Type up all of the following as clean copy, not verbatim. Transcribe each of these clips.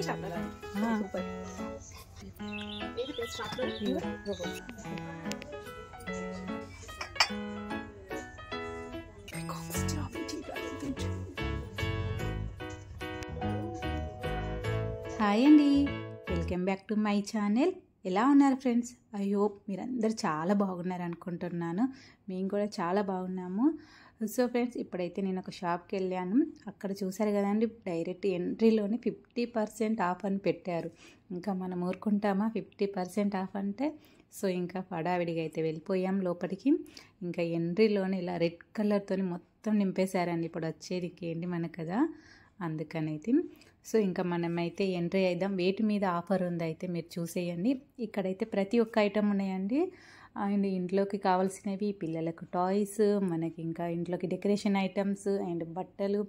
Hi అండి, welcome back to my channel. ఎలా ఉన్నారు ఫ్రెండ్స్? ఐ హోప్ మీరందరూ చాలా బాగున్నారు అనుకుంటున్నాను. మేము కూడా చాలా బాగున్నాము. సో ఫ్రెండ్స్, ఇప్పుడైతే నేను ఒక షాప్కి వెళ్ళాను. అక్కడ చూసారు కదండి, డైరెక్ట్ ఎంట్రీలోనే 50% ఆఫ్ అని పెట్టారు. ఇంకా మనం ఊరుకుంటామా 50% ఆఫ్ అంటే? సో ఇంకా హడావిడిగా అయితే వెళ్ళిపోయాం లోపలికి. ఇంకా ఎంట్రీలోనే ఇలా రెడ్ కలర్తో మొత్తం నింపేశారండి. ఇప్పుడు వచ్చేది ఏంటి మనకు కదా, అందుకనైతే సో ఇంకా మనమైతే ఎంట్రీ అయిద్దాం. వేటి మీద ఆఫర్ ఉంది అయితే మీరు చూసేయండి. ఇక్కడైతే ప్రతి ఒక్క ఐటమ్ ఉన్నాయండి. అండ్ ఇంట్లోకి కావాల్సినవి, పిల్లలకు టాయ్స్, మనకి ఇంకా ఇంట్లోకి డెకరేషన్ ఐటమ్స్ అండ్ బట్టలు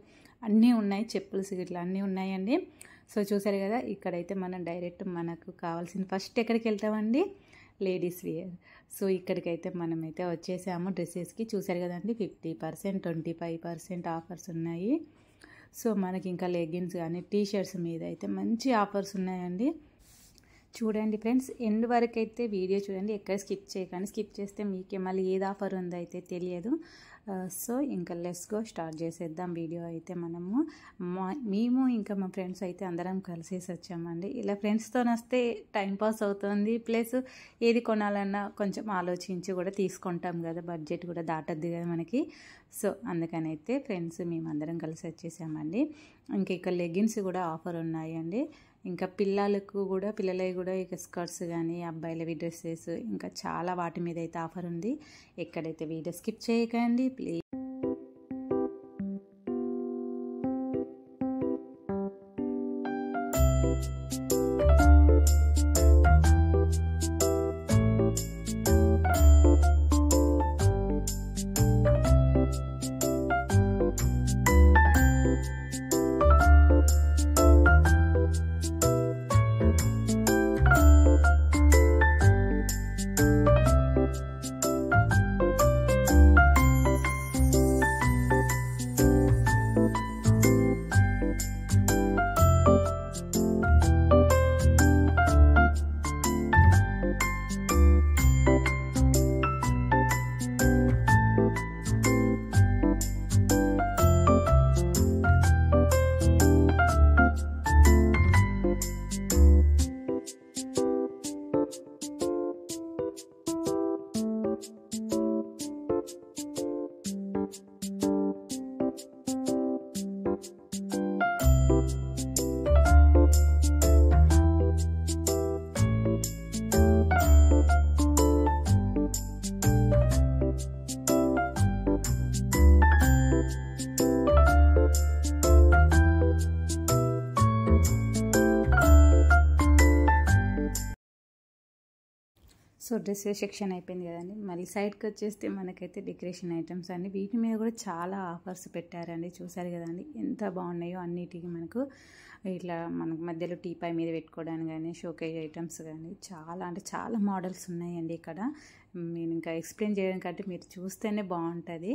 అన్నీ ఉన్నాయి. చెప్పులు ఇట్లా అన్నీ ఉన్నాయండి. సో చూసారు కదా, ఇక్కడైతే మనం డైరెక్ట్ మనకు కావాల్సిన ఫస్ట్ ఎక్కడికి వెళ్తామండి, లేడీస్ వేర్. సో ఇక్కడికైతే మనమైతే వచ్చేసాము. డ్రెస్సెస్కి చూసారు కదండి, 50%, 25% ఆఫర్స్ ఉన్నాయి. సో మనకి ఇంకా లెగ్గిన్స్ కానీ టీషర్ట్స్ మీద అయితే మంచి ఆఫర్స్ ఉన్నాయండి. చూడండి ఫ్రెండ్స్, ఎండ్ వరకు అయితే వీడియో చూడండి, ఎక్కడ స్కిప్ చేయకండి. స్కిప్ చేస్తే మీకే మళ్ళీ ఏది ఆఫర్ ఉందో అయితే తెలియదు. సో ఇంకా లెట్స్ గో, స్టార్ట్ చేసేద్దాం వీడియో అయితే. మేము ఇంకా మా ఫ్రెండ్స్ అయితే అందరం కలిసేసి వచ్చామండి. ఇలా ఫ్రెండ్స్తో వస్తే టైంపాస్ అవుతుంది, ప్లస్ ఏది కొనాలన్నా కొంచెం ఆలోచించి కూడా తీసుకుంటాం కదా, బడ్జెట్ కూడా దాటద్దు కదా మనకి. సో అందుకని అయితే ఫ్రెండ్స్ మేమందరం కలిసి వచ్చేసామండి. ఇంకా ఇక్కడ లెగ్గిన్స్ కూడా ఆఫర్ ఉన్నాయండి. ఇంకా పిల్లలవి కూడా ఇక స్కర్ట్స్ కానీ అబ్బాయిలవి డ్రెస్సెస్ ఇంకా చాలా వాటి మీద అయితే ఆఫర్ ఉంది. ఎక్కడైతే వీడియో స్కిప్ చేయకండి ప్లీజ్. సో డ్రెస్ సెక్షన్ అయిపోయింది కదండి. మళ్ళీ సైడ్కి వచ్చేస్తే మనకైతే డెకరేషన్ ఐటమ్స్ అండి. వీటి మీద కూడా చాలా ఆఫర్స్ పెట్టారండి. చూసారు కదండి ఎంత బాగున్నాయో. అన్నిటికీ మనకు ఇట్లా మనకు మధ్యలో టీపై మీద పెట్టుకోవడానికి కానీ, షోకేజ్ ఐటమ్స్ కానీ చాలా అంటే చాలా మోడల్స్ ఉన్నాయండి ఇక్కడ. నేను ఇంకా ఎక్స్ప్లెయిన్ చేయడం కంటే మీరు చూస్తేనే బాగుంటుంది.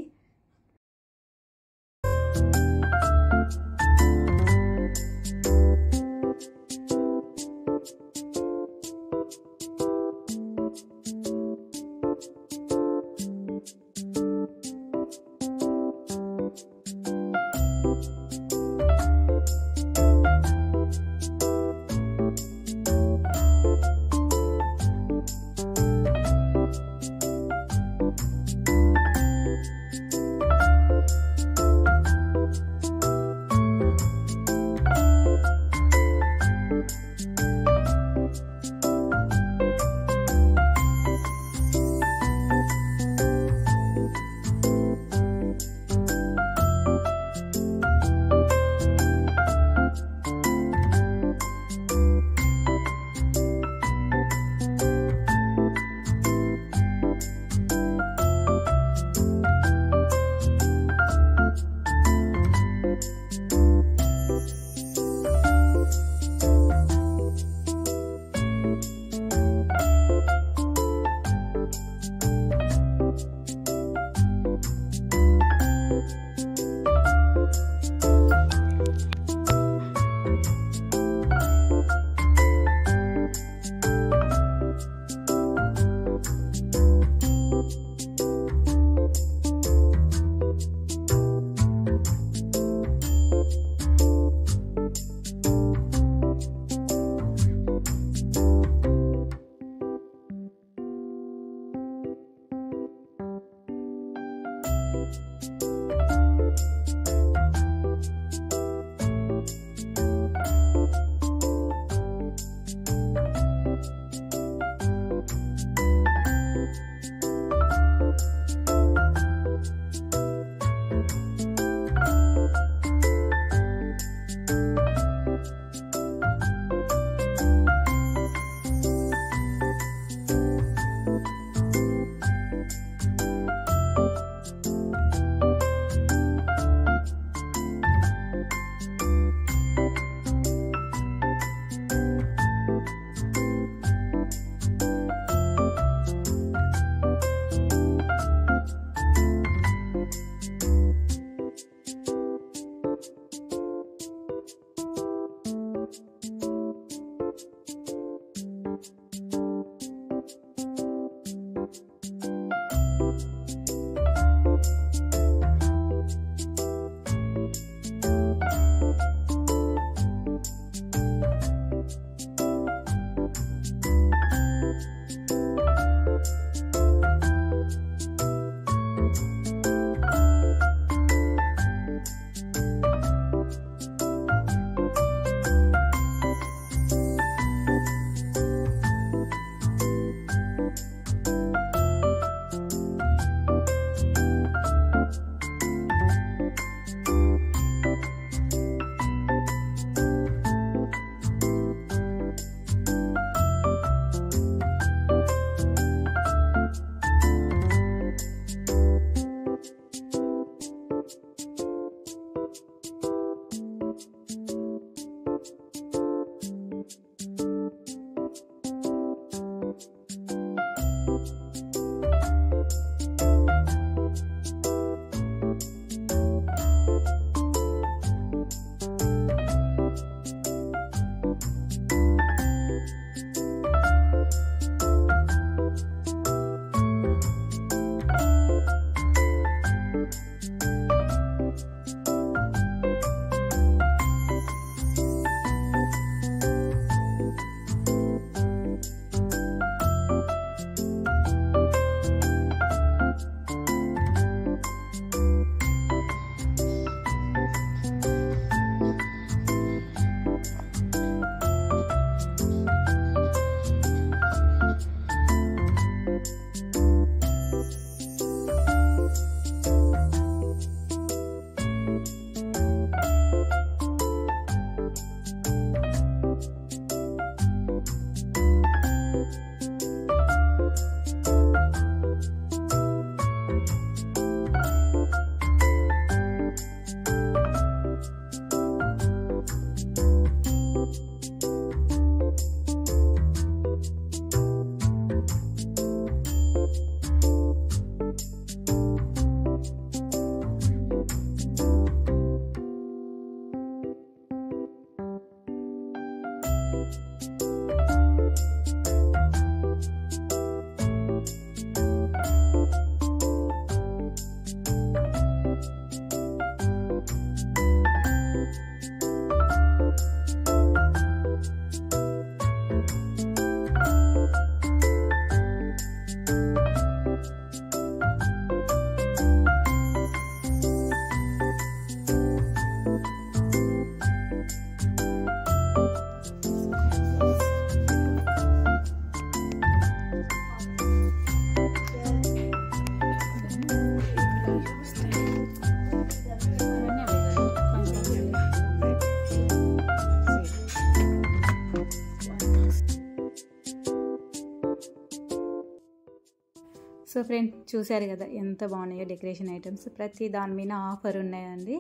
సో ఫ్రెండ్స్ చూశారు కదా ఎంత బాగున్నాయో డెకరేషన్ ఐటమ్స్, ప్రతి దాని మీద ఆఫర్ ఉన్నాయండి.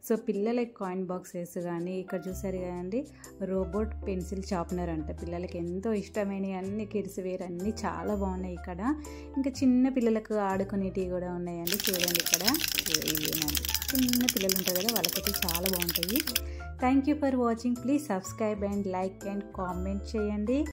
సో పిల్లలకి కాయిన్ బాక్సెస్ కానీ, ఇక్కడ చూసారు కదండి రోబోట్ పెన్సిల్ షార్ప్నర్ అంట, పిల్లలకి ఎంతో ఇష్టమైనవి అన్ని కిడ్స్ వేర్ అన్నీ చాలా బాగున్నాయి ఇక్కడ. ఇంకా చిన్న పిల్లలకు ఆడుకునేటివి కూడా ఉన్నాయండి. చూడండి ఇక్కడ ఇవేనండి, చిన్న పిల్లలు ఉంటారు కదా వాళ్ళకైతే చాలా బాగుంటాయి. Thank you for watching. Please subscribe and like and comment చేయండి.